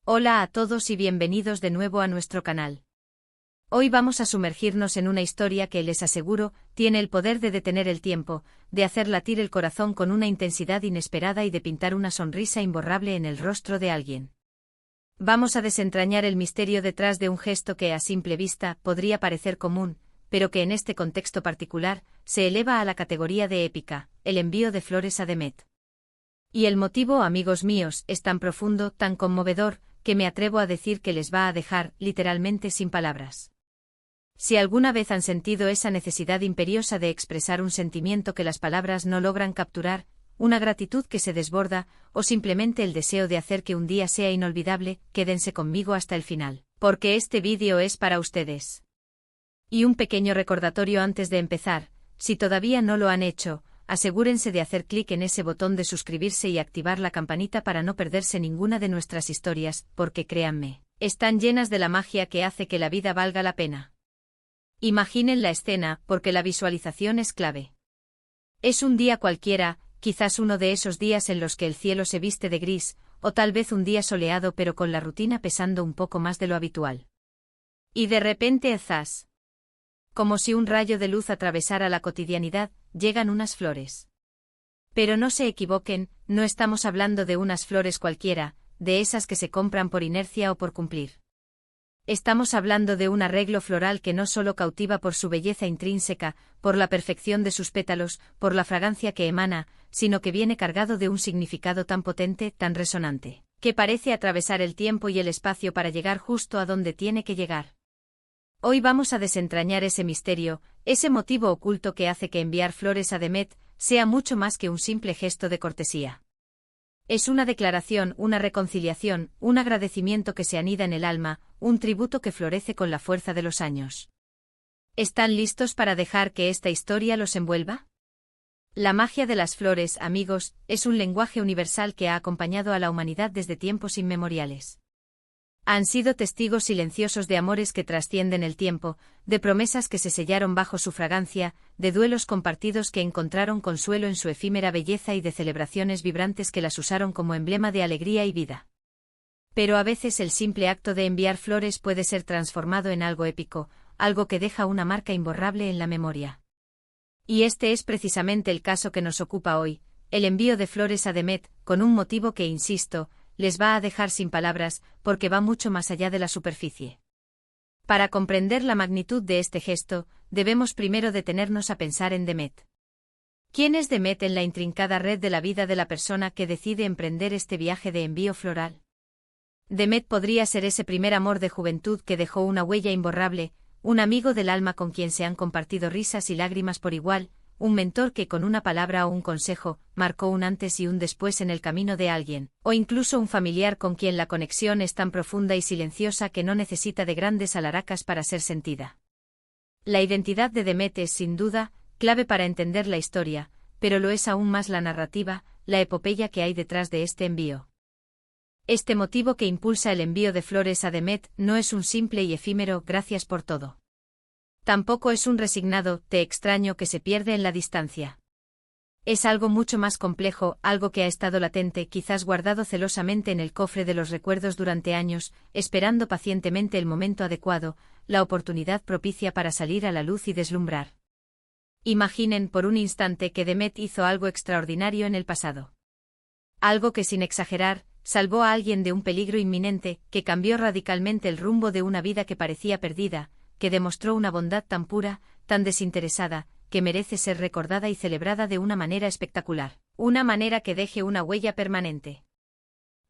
Hola a todos y bienvenidos de nuevo a nuestro canal. Hoy vamos a sumergirnos en una historia que, les aseguro, tiene el poder de detener el tiempo, de hacer latir el corazón con una intensidad inesperada y de pintar una sonrisa imborrable en el rostro de alguien. Vamos a desentrañar el misterio detrás de un gesto que a simple vista podría parecer común, pero que en este contexto particular se eleva a la categoría de épica: el envío de flores a Demet. Y el motivo, amigos míos, es tan profundo, tan conmovedor, que me atrevo a decir que les va a dejar, literalmente, sin palabras. Si alguna vez han sentido esa necesidad imperiosa de expresar un sentimiento que las palabras no logran capturar, una gratitud que se desborda, o simplemente el deseo de hacer que un día sea inolvidable, quédense conmigo hasta el final, porque este vídeo es para ustedes. Y un pequeño recordatorio antes de empezar: si todavía no lo han hecho, asegúrense de hacer clic en ese botón de suscribirse y activar la campanita para no perderse ninguna de nuestras historias, porque créanme, están llenas de la magia que hace que la vida valga la pena. Imaginen la escena, porque la visualización es clave. Es un día cualquiera, quizás uno de esos días en los que el cielo se viste de gris, o tal vez un día soleado pero con la rutina pesando un poco más de lo habitual. Y de repente, ¡zas! Como si un rayo de luz atravesara la cotidianidad, llegan unas flores. Pero no se equivoquen, no estamos hablando de unas flores cualquiera, de esas que se compran por inercia o por cumplir. Estamos hablando de un arreglo floral que no solo cautiva por su belleza intrínseca, por la perfección de sus pétalos, por la fragancia que emana, sino que viene cargado de un significado tan potente, tan resonante, que parece atravesar el tiempo y el espacio para llegar justo a donde tiene que llegar. Hoy vamos a desentrañar ese misterio, ese motivo oculto que hace que enviar flores a Demet sea mucho más que un simple gesto de cortesía. Es una declaración, una reconciliación, un agradecimiento que se anida en el alma, un tributo que florece con la fuerza de los años. ¿Están listos para dejar que esta historia los envuelva? La magia de las flores, amigos, es un lenguaje universal que ha acompañado a la humanidad desde tiempos inmemoriales. Han sido testigos silenciosos de amores que trascienden el tiempo, de promesas que se sellaron bajo su fragancia, de duelos compartidos que encontraron consuelo en su efímera belleza y de celebraciones vibrantes que las usaron como emblema de alegría y vida. Pero a veces el simple acto de enviar flores puede ser transformado en algo épico, algo que deja una marca imborrable en la memoria. Y este es precisamente el caso que nos ocupa hoy: el envío de flores a Demet, con un motivo que, insisto, les va a dejar sin palabras, porque va mucho más allá de la superficie. Para comprender la magnitud de este gesto, debemos primero detenernos a pensar en Demet. ¿Quién es Demet en la intrincada red de la vida de la persona que decide emprender este viaje de envío floral? Demet podría ser ese primer amor de juventud que dejó una huella imborrable, un amigo del alma con quien se han compartido risas y lágrimas por igual, un mentor que con una palabra o un consejo marcó un antes y un después en el camino de alguien, o incluso un familiar con quien la conexión es tan profunda y silenciosa que no necesita de grandes alharacas para ser sentida. La identidad de Demet es, sin duda, clave para entender la historia, pero lo es aún más la narrativa, la epopeya que hay detrás de este envío. Este motivo que impulsa el envío de flores a Demet no es un simple y efímero "gracias por todo". Tampoco es un resignado "te extraño" que se pierde en la distancia. Es algo mucho más complejo, algo que ha estado latente, quizás guardado celosamente en el cofre de los recuerdos durante años, esperando pacientemente el momento adecuado, la oportunidad propicia para salir a la luz y deslumbrar. Imaginen por un instante que Demet hizo algo extraordinario en el pasado. Algo que, sin exagerar, salvó a alguien de un peligro inminente, que cambió radicalmente el rumbo de una vida que parecía perdida, que demostró una bondad tan pura, tan desinteresada, que merece ser recordada y celebrada de una manera espectacular, una manera que deje una huella permanente.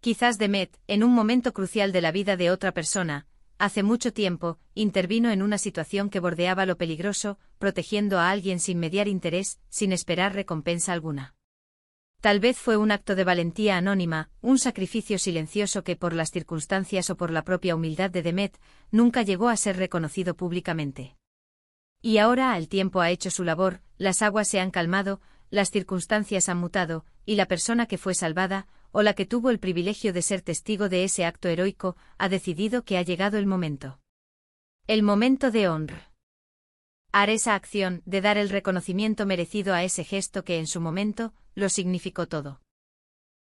Quizás Demet, en un momento crucial de la vida de otra persona, hace mucho tiempo, intervino en una situación que bordeaba lo peligroso, protegiendo a alguien sin mediar interés, sin esperar recompensa alguna. Tal vez fue un acto de valentía anónima, un sacrificio silencioso que, por las circunstancias o por la propia humildad de Demet, nunca llegó a ser reconocido públicamente. Y ahora el tiempo ha hecho su labor, las aguas se han calmado, las circunstancias han mutado, y la persona que fue salvada, o la que tuvo el privilegio de ser testigo de ese acto heroico, ha decidido que ha llegado el momento. El momento de honrar esa acción, de dar el reconocimiento merecido a ese gesto que en su momento lo significó todo.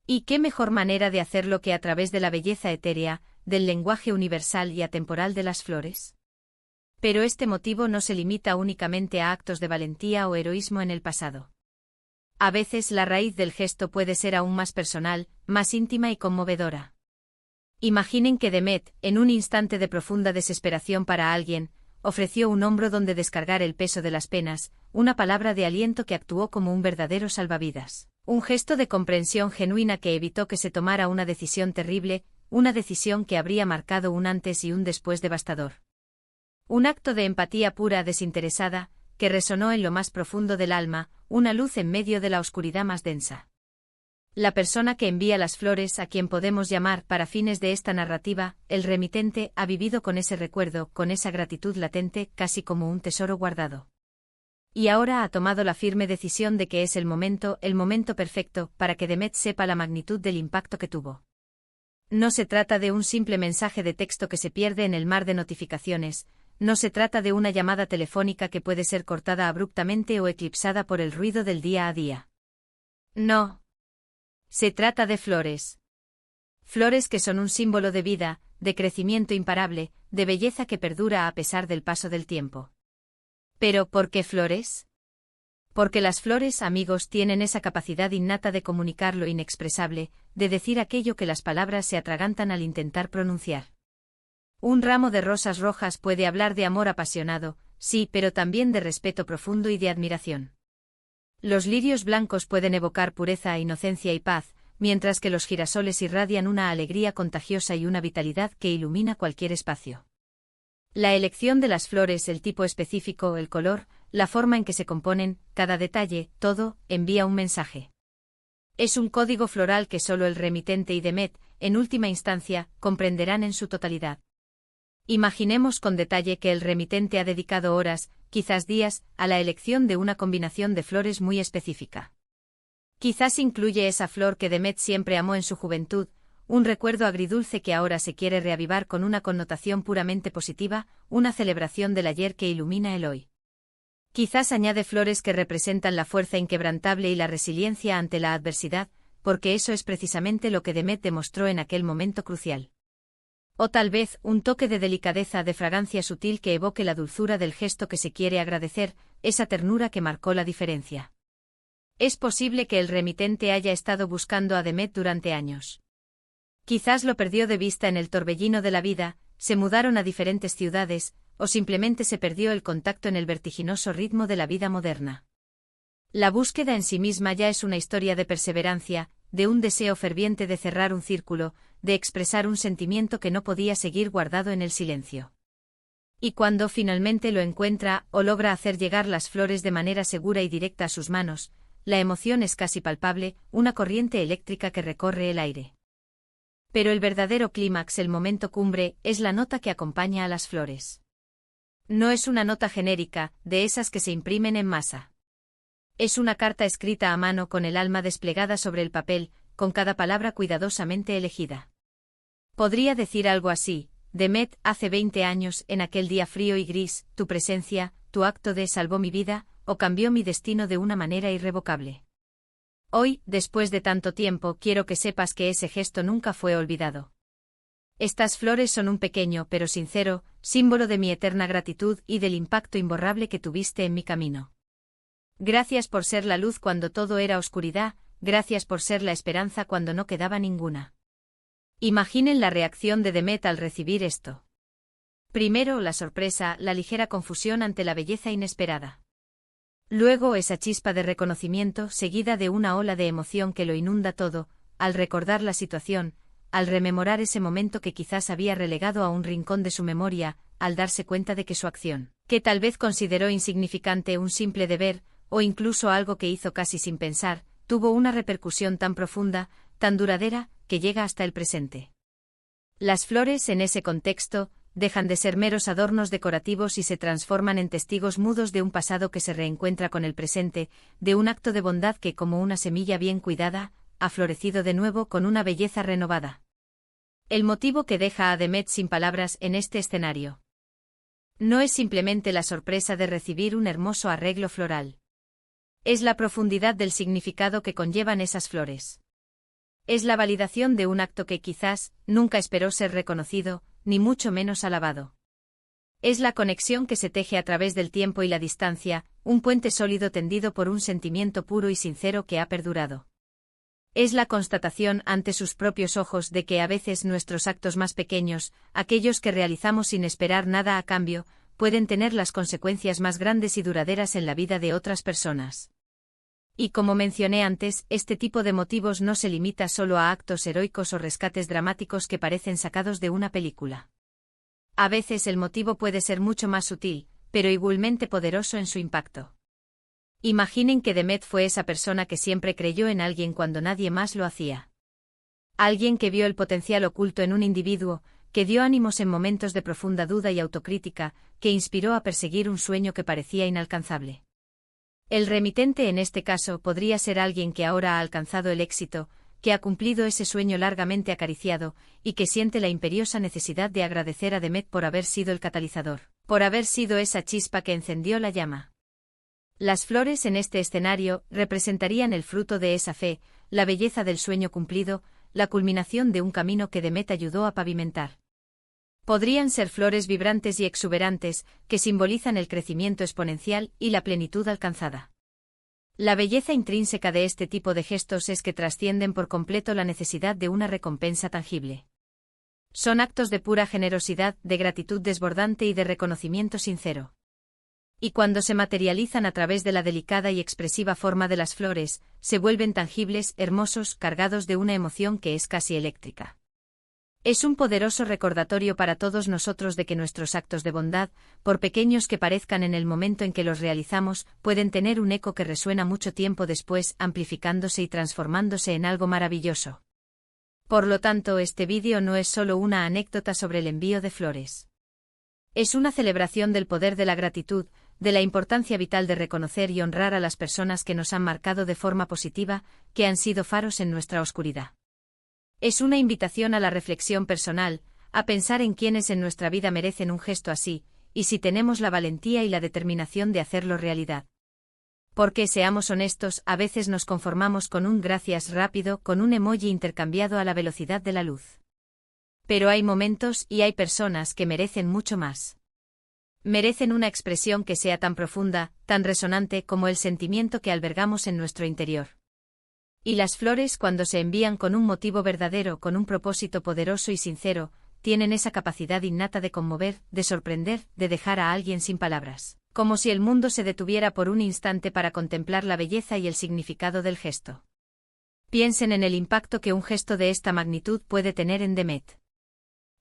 Y qué mejor manera de hacerlo que a través de la belleza etérea, del lenguaje universal y atemporal de las flores? Pero este motivo no se limita únicamente a actos de valentía o heroísmo en el pasado. A veces la raíz del gesto puede ser aún más personal, más íntima y conmovedora. Imaginen que Demet, en un instante de profunda desesperación para alguien, ofreció un hombro donde descargar el peso de las penas, una palabra de aliento que actuó como un verdadero salvavidas, un gesto de comprensión genuina que evitó que se tomara una decisión terrible, una decisión que habría marcado un antes y un después devastador. Un acto de empatía pura desinteresada, que resonó en lo más profundo del alma, una luz en medio de la oscuridad más densa. La persona que envía las flores, a quien podemos llamar, para fines de esta narrativa, el remitente, ha vivido con ese recuerdo, con esa gratitud latente, casi como un tesoro guardado. Y ahora ha tomado la firme decisión de que es el momento perfecto, para que Demet sepa la magnitud del impacto que tuvo. No se trata de un simple mensaje de texto que se pierde en el mar de notificaciones, no se trata de una llamada telefónica que puede ser cortada abruptamente o eclipsada por el ruido del día a día. No. Se trata de flores. Flores que son un símbolo de vida, de crecimiento imparable, de belleza que perdura a pesar del paso del tiempo. ¿Pero por qué flores? Porque las flores, amigos, tienen esa capacidad innata de comunicar lo inexpresable, de decir aquello que las palabras se atragantan al intentar pronunciar. Un ramo de rosas rojas puede hablar de amor apasionado, sí, pero también de respeto profundo y de admiración. Los lirios blancos pueden evocar pureza, inocencia y paz, mientras que los girasoles irradian una alegría contagiosa y una vitalidad que ilumina cualquier espacio. La elección de las flores, el tipo específico, el color, la forma en que se componen, cada detalle, todo, envía un mensaje. Es un código floral que solo el remitente y Demet, en última instancia, comprenderán en su totalidad. Imaginemos con detalle que el remitente ha dedicado horas, quizás días, a la elección de una combinación de flores muy específica. Quizás incluye esa flor que Demet siempre amó en su juventud, un recuerdo agridulce que ahora se quiere reavivar con una connotación puramente positiva, una celebración del ayer que ilumina el hoy. Quizás añade flores que representan la fuerza inquebrantable y la resiliencia ante la adversidad, porque eso es precisamente lo que Demet demostró en aquel momento crucial. O tal vez, un toque de delicadeza, de fragancia sutil que evoque la dulzura del gesto que se quiere agradecer, esa ternura que marcó la diferencia. Es posible que el remitente haya estado buscando a Demet durante años. Quizás lo perdió de vista en el torbellino de la vida, se mudaron a diferentes ciudades, o simplemente se perdió el contacto en el vertiginoso ritmo de la vida moderna. La búsqueda en sí misma ya es una historia de perseverancia, de un deseo ferviente de cerrar un círculo, de expresar un sentimiento que no podía seguir guardado en el silencio. Y cuando finalmente lo encuentra, o logra hacer llegar las flores de manera segura y directa a sus manos, la emoción es casi palpable, una corriente eléctrica que recorre el aire. Pero el verdadero clímax, el momento cumbre, es la nota que acompaña a las flores. No es una nota genérica, de esas que se imprimen en masa. Es una carta escrita a mano con el alma desplegada sobre el papel, con cada palabra cuidadosamente elegida. Podría decir algo así: Demet, hace 20 años, en aquel día frío y gris, tu presencia, tu acto salvó mi vida, o cambió mi destino de una manera irrevocable. Hoy, después de tanto tiempo, quiero que sepas que ese gesto nunca fue olvidado. Estas flores son un pequeño pero sincero símbolo de mi eterna gratitud y del impacto imborrable que tuviste en mi camino. Gracias por ser la luz cuando todo era oscuridad, gracias por ser la esperanza cuando no quedaba ninguna. Imaginen la reacción de Demet al recibir esto. Primero la sorpresa, la ligera confusión ante la belleza inesperada. Luego esa chispa de reconocimiento seguida de una ola de emoción que lo inunda todo, al recordar la situación, al rememorar ese momento que quizás había relegado a un rincón de su memoria, al darse cuenta de que su acción, que tal vez consideró insignificante, un simple deber, o incluso algo que hizo casi sin pensar, tuvo una repercusión tan profunda, tan duradera, que llega hasta el presente. Las flores, en ese contexto, dejan de ser meros adornos decorativos y se transforman en testigos mudos de un pasado que se reencuentra con el presente, de un acto de bondad que, como una semilla bien cuidada, ha florecido de nuevo con una belleza renovada. El motivo que deja a Demet sin palabras en este escenario no es simplemente la sorpresa de recibir un hermoso arreglo floral. Es la profundidad del significado que conllevan esas flores. Es la validación de un acto que quizás nunca esperó ser reconocido, ni mucho menos alabado. Es la conexión que se teje a través del tiempo y la distancia, un puente sólido tendido por un sentimiento puro y sincero que ha perdurado. Es la constatación ante sus propios ojos de que a veces nuestros actos más pequeños, aquellos que realizamos sin esperar nada a cambio, pueden tener las consecuencias más grandes y duraderas en la vida de otras personas. Y como mencioné antes, este tipo de motivos no se limita solo a actos heroicos o rescates dramáticos que parecen sacados de una película. A veces el motivo puede ser mucho más sutil, pero igualmente poderoso en su impacto. Imaginen que Demet fue esa persona que siempre creyó en alguien cuando nadie más lo hacía. Alguien que vio el potencial oculto en un individuo, que dio ánimos en momentos de profunda duda y autocrítica, que inspiró a perseguir un sueño que parecía inalcanzable. El remitente en este caso podría ser alguien que ahora ha alcanzado el éxito, que ha cumplido ese sueño largamente acariciado, y que siente la imperiosa necesidad de agradecer a Demet por haber sido el catalizador, por haber sido esa chispa que encendió la llama. Las flores en este escenario representarían el fruto de esa fe, la belleza del sueño cumplido, la culminación de un camino que Demet ayudó a pavimentar. Podrían ser flores vibrantes y exuberantes, que simbolizan el crecimiento exponencial y la plenitud alcanzada. La belleza intrínseca de este tipo de gestos es que trascienden por completo la necesidad de una recompensa tangible. Son actos de pura generosidad, de gratitud desbordante y de reconocimiento sincero. Y cuando se materializan a través de la delicada y expresiva forma de las flores, se vuelven tangibles, hermosos, cargados de una emoción que es casi eléctrica. Es un poderoso recordatorio para todos nosotros de que nuestros actos de bondad, por pequeños que parezcan en el momento en que los realizamos, pueden tener un eco que resuena mucho tiempo después, amplificándose y transformándose en algo maravilloso. Por lo tanto, este vídeo no es solo una anécdota sobre el envío de flores. Es una celebración del poder de la gratitud, de la importancia vital de reconocer y honrar a las personas que nos han marcado de forma positiva, que han sido faros en nuestra oscuridad. Es una invitación a la reflexión personal, a pensar en quienes en nuestra vida merecen un gesto así, y si tenemos la valentía y la determinación de hacerlo realidad. Porque, seamos honestos, a veces nos conformamos con un gracias rápido, con un emoji intercambiado a la velocidad de la luz. Pero hay momentos y hay personas que merecen mucho más. Merecen una expresión que sea tan profunda, tan resonante como el sentimiento que albergamos en nuestro interior. Y las flores, cuando se envían con un motivo verdadero, con un propósito poderoso y sincero, tienen esa capacidad innata de conmover, de sorprender, de dejar a alguien sin palabras, como si el mundo se detuviera por un instante para contemplar la belleza y el significado del gesto. Piensen en el impacto que un gesto de esta magnitud puede tener en Demet.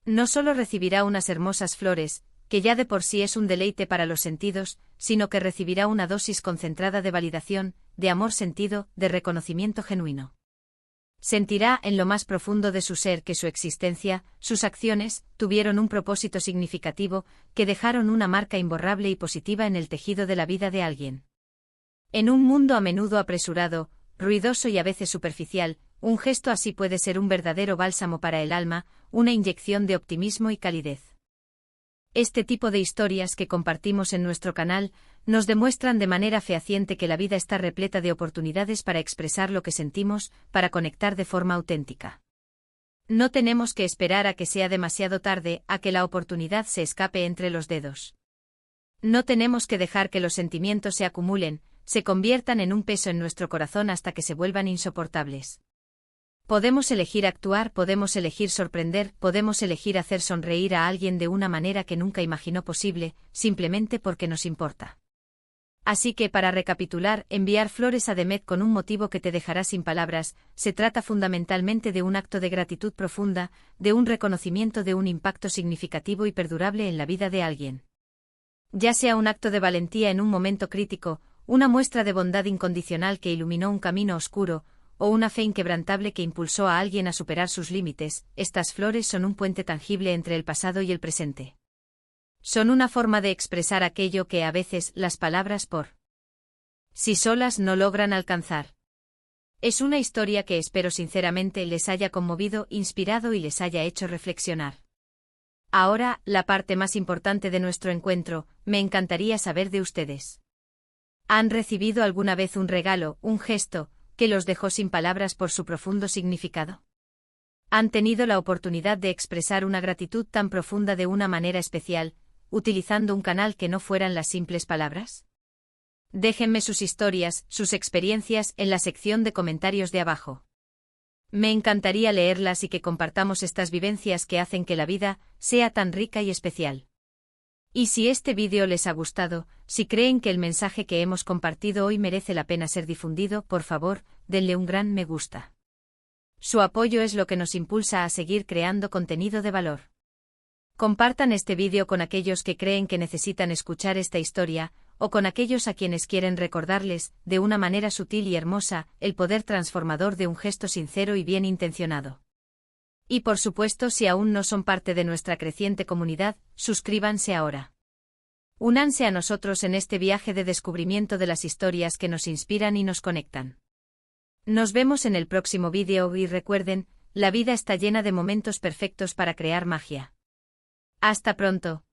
No solo recibirá unas hermosas flores, que ya de por sí es un deleite para los sentidos, sino que recibirá una dosis concentrada de validación, de amor sentido, de reconocimiento genuino. Sentirá en lo más profundo de su ser que su existencia, sus acciones, tuvieron un propósito significativo, que dejaron una marca imborrable y positiva en el tejido de la vida de alguien. En un mundo a menudo apresurado, ruidoso y a veces superficial, un gesto así puede ser un verdadero bálsamo para el alma, una inyección de optimismo y calidez. Este tipo de historias que compartimos en nuestro canal nos demuestran de manera fehaciente que la vida está repleta de oportunidades para expresar lo que sentimos, para conectar de forma auténtica. No tenemos que esperar a que sea demasiado tarde, a que la oportunidad se escape entre los dedos. No tenemos que dejar que los sentimientos se acumulen, se conviertan en un peso en nuestro corazón hasta que se vuelvan insoportables. Podemos elegir actuar, podemos elegir sorprender, podemos elegir hacer sonreír a alguien de una manera que nunca imaginó posible, simplemente porque nos importa. Así que, para recapitular, enviar flores a Demet con un motivo que te dejará sin palabras, se trata fundamentalmente de un acto de gratitud profunda, de un reconocimiento de un impacto significativo y perdurable en la vida de alguien. Ya sea un acto de valentía en un momento crítico, una muestra de bondad incondicional que iluminó un camino oscuro, o una fe inquebrantable que impulsó a alguien a superar sus límites, estas flores son un puente tangible entre el pasado y el presente. Son una forma de expresar aquello que a veces las palabras por sí solas no logran alcanzar. Es una historia que espero sinceramente les haya conmovido, inspirado y les haya hecho reflexionar. Ahora, la parte más importante de nuestro encuentro, me encantaría saber de ustedes. ¿Han recibido alguna vez un regalo, un gesto, que los dejó sin palabras por su profundo significado? ¿Han tenido la oportunidad de expresar una gratitud tan profunda de una manera especial, utilizando un canal que no fueran las simples palabras? Déjenme sus historias, sus experiencias en la sección de comentarios de abajo. Me encantaría leerlas y que compartamos estas vivencias que hacen que la vida sea tan rica y especial. Y si este vídeo les ha gustado, si creen que el mensaje que hemos compartido hoy merece la pena ser difundido, por favor, denle un gran me gusta. Su apoyo es lo que nos impulsa a seguir creando contenido de valor. Compartan este vídeo con aquellos que creen que necesitan escuchar esta historia, o con aquellos a quienes quieren recordarles, de una manera sutil y hermosa, el poder transformador de un gesto sincero y bien intencionado. Y por supuesto, si aún no son parte de nuestra creciente comunidad, suscríbanse ahora. Únanse a nosotros en este viaje de descubrimiento de las historias que nos inspiran y nos conectan. Nos vemos en el próximo vídeo y recuerden, la vida está llena de momentos perfectos para crear magia. Hasta pronto.